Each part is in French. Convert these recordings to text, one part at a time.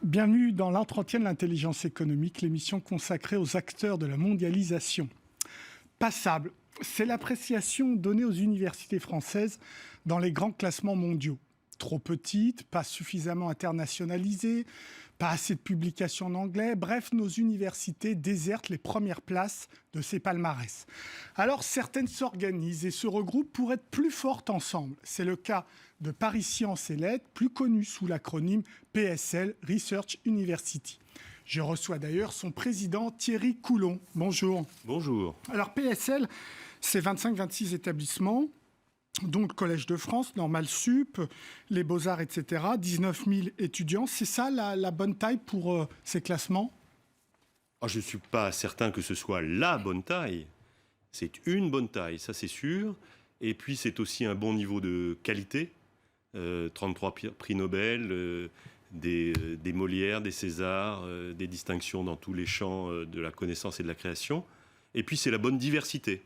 Bienvenue dans l'entretien de l'intelligence économique, l'émission consacrée aux acteurs de la mondialisation. Passable, c'est l'appréciation donnée aux universités françaises dans les grands classements mondiaux. Trop petites, pas suffisamment internationalisées, pas assez de publications en anglais. Bref, nos universités désertent les premières places de ces palmarès. Alors certaines s'organisent et se regroupent pour être plus fortes ensemble. C'est le cas de Paris Sciences et Lettres, plus connu sous l'acronyme PSL, Research University. Je reçois d'ailleurs son président Thierry Coulon. Bonjour. Bonjour. Alors PSL, c'est 25-26 établissements, dont le Collège de France, Normal Sup, les Beaux-Arts, etc. 19 000 étudiants. C'est ça la bonne taille pour ces classements ? Je ne suis pas certain que ce soit la bonne taille. C'est une bonne taille, ça c'est sûr. Et puis c'est aussi un bon niveau de qualité. 33 prix Nobel, des Molières, des Césars, des distinctions dans tous les champs de la connaissance et de la création. Et puis c'est la bonne diversité.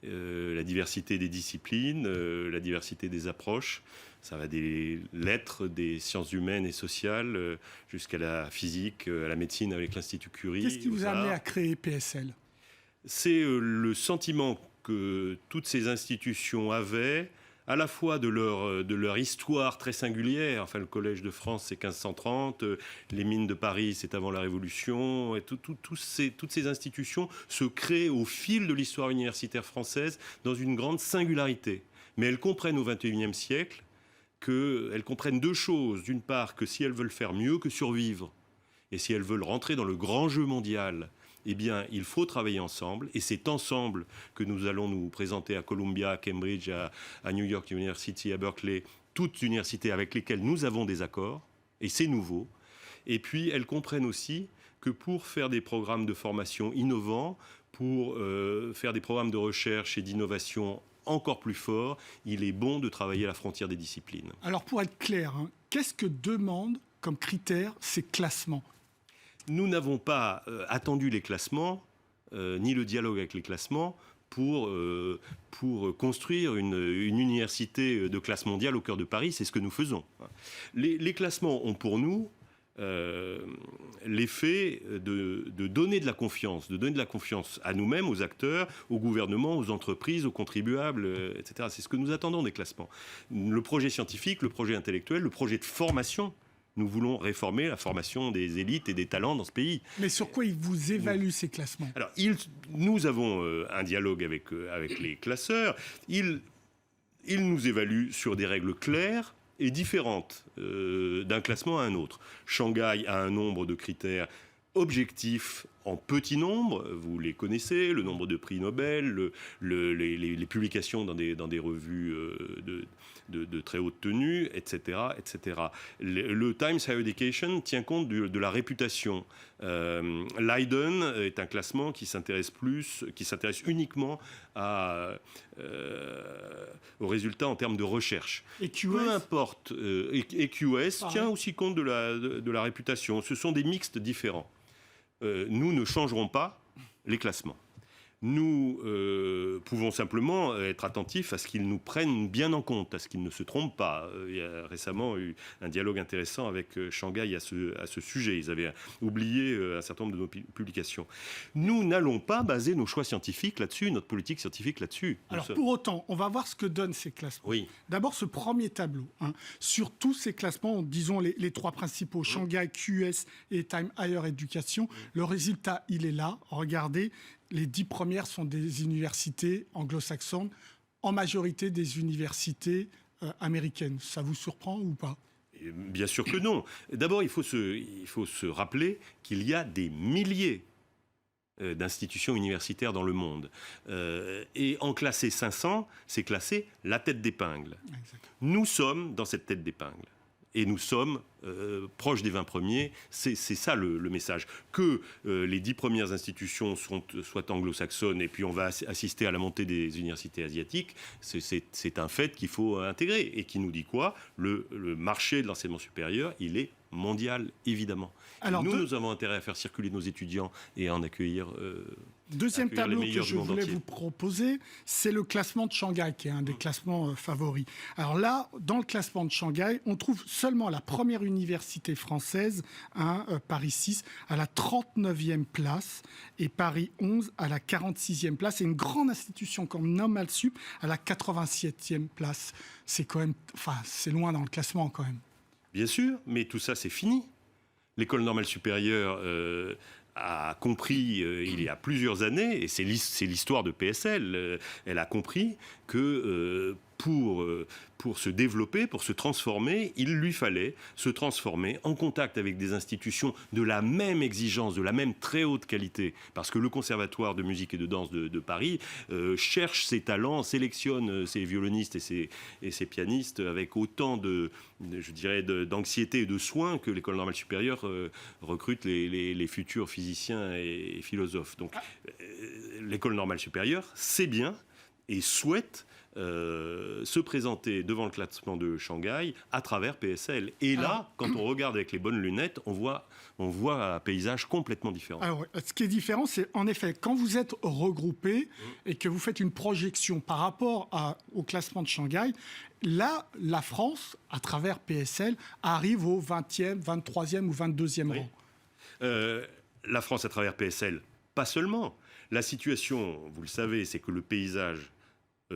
La diversité des disciplines, la diversité des approches. Ça va des lettres, des sciences humaines et sociales, jusqu'à la physique, à la médecine avec l'Institut Curie. Qu'est-ce qui vous a amené à créer PSL ? C'est le sentiment que toutes ces institutions avaient, à la fois de leur histoire très singulière. Enfin, le Collège de France, c'est 1530, les mines de Paris, c'est avant la Révolution. Et toutes ces institutions se créent au fil de l'histoire universitaire française dans une grande singularité. Mais elles comprennent au XXIe siècle qu'elles comprennent deux choses. D'une part, que si elles veulent faire mieux que survivre, et si elles veulent rentrer dans le grand jeu mondial, eh bien, il faut travailler ensemble. Et c'est ensemble que nous allons nous présenter à Columbia, à Cambridge, à New York University, à Berkeley, toutes universités avec lesquelles nous avons des accords. Et c'est nouveau. Et puis, elles comprennent aussi que pour faire des programmes de formation innovants, pour faire des programmes de recherche et d'innovation encore plus forts, il est bon de travailler à la frontière des disciplines. Alors, pour être clair, qu'est-ce que demandent comme critère ces classements ? Nous n'avons pas attendu les classements, ni le dialogue avec les classements, pour construire une université de classe mondiale au cœur de Paris. C'est ce que nous faisons. Les classements ont pour nous l'effet de donner de la confiance, à nous-mêmes, aux acteurs, au gouvernement, aux entreprises, aux contribuables, etc. C'est ce que nous attendons des classements. Le projet scientifique, le projet intellectuel, le projet de formation. Nous voulons réformer la formation des élites et des talents dans ce pays. Mais sur quoi ils vous évaluent ces classements ? Alors, nous avons un dialogue avec les classeurs. Ils nous évaluent sur des règles claires et différentes d'un classement à un autre. Shanghai a un nombre de critères objectifs en petit nombre, vous les connaissez, le nombre de prix Nobel, les publications dans des revues de très haute tenue, etc. etc. Le Times Higher Education tient compte de la réputation. Leiden est un classement qui s'intéresse uniquement aux résultats en termes de recherche. Et QS ? Peu importe. Et QS tient aussi compte de la réputation. Ce sont des mixtes différents. Nous ne changerons pas les classements. Nous pouvons simplement être attentifs à ce qu'ils nous prennent bien en compte, à ce qu'ils ne se trompent pas. Il y a récemment eu un dialogue intéressant avec Shanghai à ce sujet. Ils avaient oublié un certain nombre de nos publications. Nous n'allons pas baser nos choix scientifiques là-dessus, notre politique scientifique là-dessus. Alors pour autant, on va voir ce que donnent ces classements. Oui. D'abord, ce premier tableau. Sur tous ces classements, disons les trois principaux, Shanghai, QS et Time Higher Education, le résultat, il est là. Regardez. Les 10 premières sont des universités anglo-saxonnes, en majorité des universités américaines. Ça vous surprend ou pas ? Bien sûr que non. D'abord, il faut se rappeler qu'il y a des milliers d'institutions universitaires dans le monde. Et en classer 500, c'est classer la tête d'épingle. Exactement. Nous sommes dans cette tête d'épingle. Et nous sommes proches des 20 premiers. C'est ça le message. Que les 10 premières institutions soient anglo-saxonnes et puis on va assister à la montée des universités asiatiques, c'est un fait qu'il faut intégrer. Et qui nous dit quoi ? Le marché de l'enseignement supérieur, il est mondial, évidemment. Alors, nous avons intérêt à faire circuler nos étudiants et à en accueillir Deuxième accueillir les tableau que meilleurs je du monde voulais entier. vous proposer, c'est le classement de Shanghai, qui est un des classements favoris. Alors là, dans le classement de Shanghai, on trouve seulement la première université française, Paris 6, à la 39e place, et Paris 11 à la 46e place, et une grande institution comme Normal Sup à la 87e place. C'est quand même, c'est loin dans le classement quand même. Bien sûr, mais tout ça, c'est fini. L'école normale supérieure a compris il y a plusieurs années, et c'est l'histoire de PSL, elle a compris que pour se développer, pour se transformer, il lui fallait se transformer en contact avec des institutions de la même exigence, de la même très haute qualité. Parce que le Conservatoire de musique et de danse de Paris cherche ses talents, sélectionne ses violonistes et ses pianistes avec autant d'anxiété et de soin que l'École normale supérieure recrute les futurs physiciens et philosophes. Donc l'École normale supérieure sait bien et souhaite se présenter devant le classement de Shanghai à travers PSL. Et là, quand on regarde avec les bonnes lunettes, on voit un paysage complètement différent. Alors, ce qui est différent, c'est en effet, quand vous êtes regroupés et que vous faites une projection par rapport au classement de Shanghai, là, la France, à travers PSL, arrive au 20e, 23e ou 22e rang. La France, à travers PSL, pas seulement. La situation, vous le savez, c'est que le paysage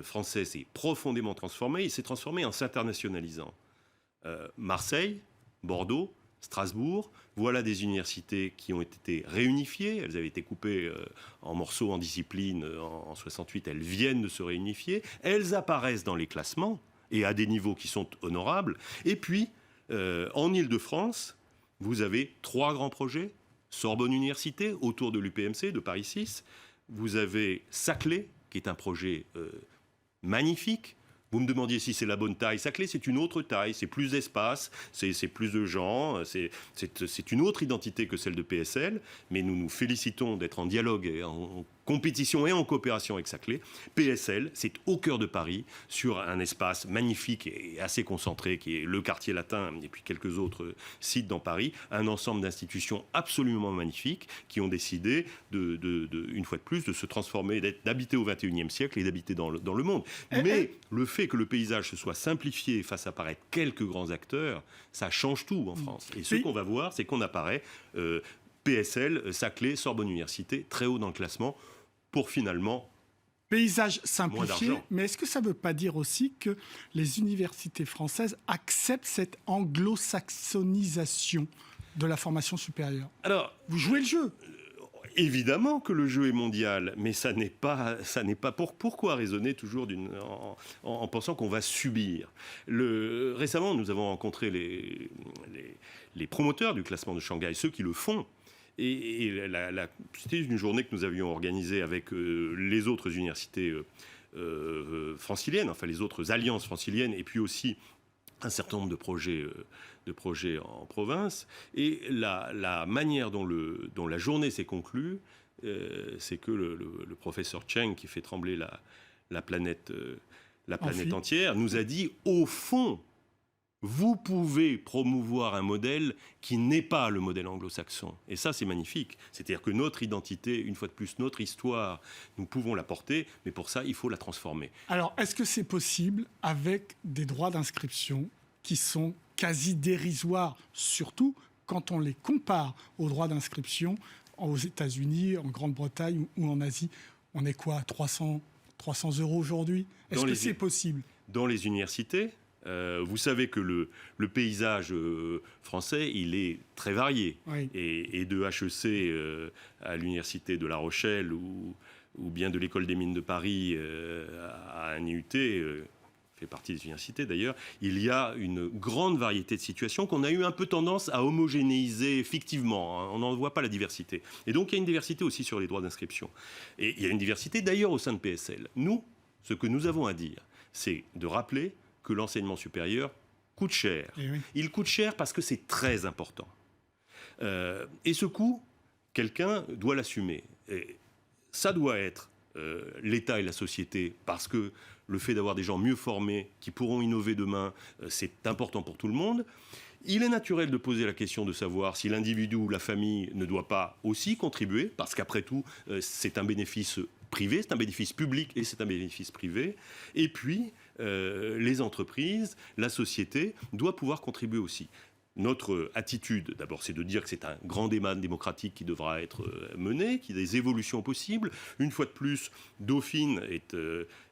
français s'est profondément transformé. Il s'est transformé en s'internationalisant. Marseille, Bordeaux, Strasbourg, voilà des universités qui ont été réunifiées. Elles avaient été coupées en morceaux, en disciplines en 68. Elles viennent de se réunifier. Elles apparaissent dans les classements et à des niveaux qui sont honorables. Et puis, en Île-de-France, vous avez 3 grands projets. Sorbonne Université, autour de l'UPMC, de Paris 6. Vous avez Saclay, qui est un projet magnifique. Vous me demandiez si c'est la bonne taille. Saclay, c'est une autre taille, c'est plus d'espace, c'est plus de gens, c'est une autre identité que celle de PSL, mais nous nous félicitons d'être en dialogue et en compétition et en coopération avec Saclay. PSL, c'est au cœur de Paris, sur un espace magnifique et assez concentré, qui est le quartier latin et puis quelques autres sites dans Paris, un ensemble d'institutions absolument magnifiques qui ont décidé, une fois de plus, de se transformer, d'habiter au XXIe siècle et d'habiter dans le monde. Mais le fait que le paysage se soit simplifié et fasse apparaître quelques grands acteurs, ça change tout en France. Et ce qu'on va voir, c'est qu'on apparaît PSL, Saclay, Sorbonne Université, très haut dans le classement, pour finalement... Paysage simplifié, mais est-ce que ça ne veut pas dire aussi que les universités françaises acceptent cette anglo-saxonisation de la formation supérieure? Alors, vous jouez le jeu. Évidemment que le jeu est mondial, mais ça n'est pas pourquoi raisonner toujours en pensant qu'on va subir. Récemment, nous avons rencontré les promoteurs du classement de Shanghai, ceux qui le font. C'était une journée que nous avions organisée avec les autres universités franciliennes, enfin les autres alliances franciliennes, et puis aussi un certain nombre de projets en province. Et la manière dont la journée s'est conclue, c'est que le professeur Cheng, qui fait trembler la planète entière, nous a dit, au fond, vous pouvez promouvoir un modèle qui n'est pas le modèle anglo-saxon. Et ça, c'est magnifique. C'est-à-dire que notre identité, une fois de plus, notre histoire, nous pouvons la porter, mais pour ça, il faut la transformer. Alors, est-ce que c'est possible avec des droits d'inscription qui sont quasi dérisoires, surtout quand on les compare aux droits d'inscription aux États-Unis, en Grande-Bretagne ou en Asie? On est quoi, 300 € aujourd'hui? Est-ce que c'est possible? Dans les universités, vous savez que le paysage français, il est très varié. Oui. Et de HEC à l'université de La Rochelle ou bien de l'École des Mines de Paris à un IUT, fait partie des universités d'ailleurs, il y a une grande variété de situations qu'on a eu un peu tendance à homogénéiser fictivement. Hein. On n'en voit pas la diversité. Et donc il y a une diversité aussi sur les droits d'inscription. Et il y a une diversité d'ailleurs au sein de PSL. Nous, ce que nous avons à dire, c'est de rappeler que l'enseignement supérieur coûte cher. Oui. Il coûte cher parce que c'est très important. Et ce coût, quelqu'un doit l'assumer. Et ça doit être l'État et la société, parce que le fait d'avoir des gens mieux formés qui pourront innover demain, c'est important pour tout le monde. Il est naturel de poser la question de savoir si l'individu ou la famille ne doit pas aussi contribuer, parce qu'après tout, c'est un bénéfice privé, c'est un bénéfice public et c'est un bénéfice privé. Et puis, les entreprises, la société doit pouvoir contribuer aussi. Notre attitude, d'abord, c'est de dire que c'est un grand débat démocratique qui devra être mené, qu'il y a des évolutions possibles. Une fois de plus, Dauphine est,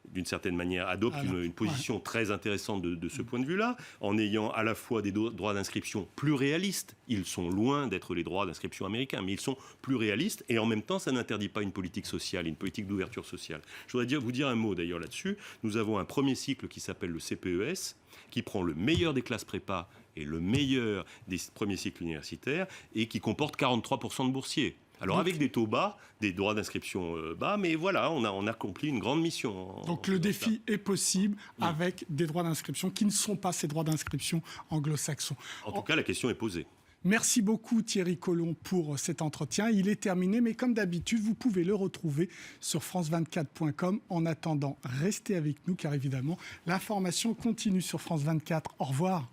d'une certaine manière, adopte une position très intéressante de ce point de vue-là, en ayant à la fois des droits d'inscription plus réalistes. Ils sont loin d'être les droits d'inscription américains, mais ils sont plus réalistes, et en même temps, ça n'interdit pas une politique sociale, une politique d'ouverture sociale. Je voudrais vous dire un mot, d'ailleurs, là-dessus. Nous avons un premier cycle qui s'appelle le CPES, qui prend le meilleur des classes prépa et le meilleur des premiers cycles universitaires, et qui comporte 43% de boursiers. Alors avec des taux bas, des droits d'inscription bas, mais voilà, on a accompli une grande mission. Donc le défi est possible avec des droits d'inscription qui ne sont pas ces droits d'inscription anglo-saxons. En tout cas, la question est posée. Merci beaucoup Thierry Collomb pour cet entretien. Il est terminé, mais comme d'habitude, vous pouvez le retrouver sur france24.com. En attendant, restez avec nous car évidemment, l'information continue sur France 24. Au revoir.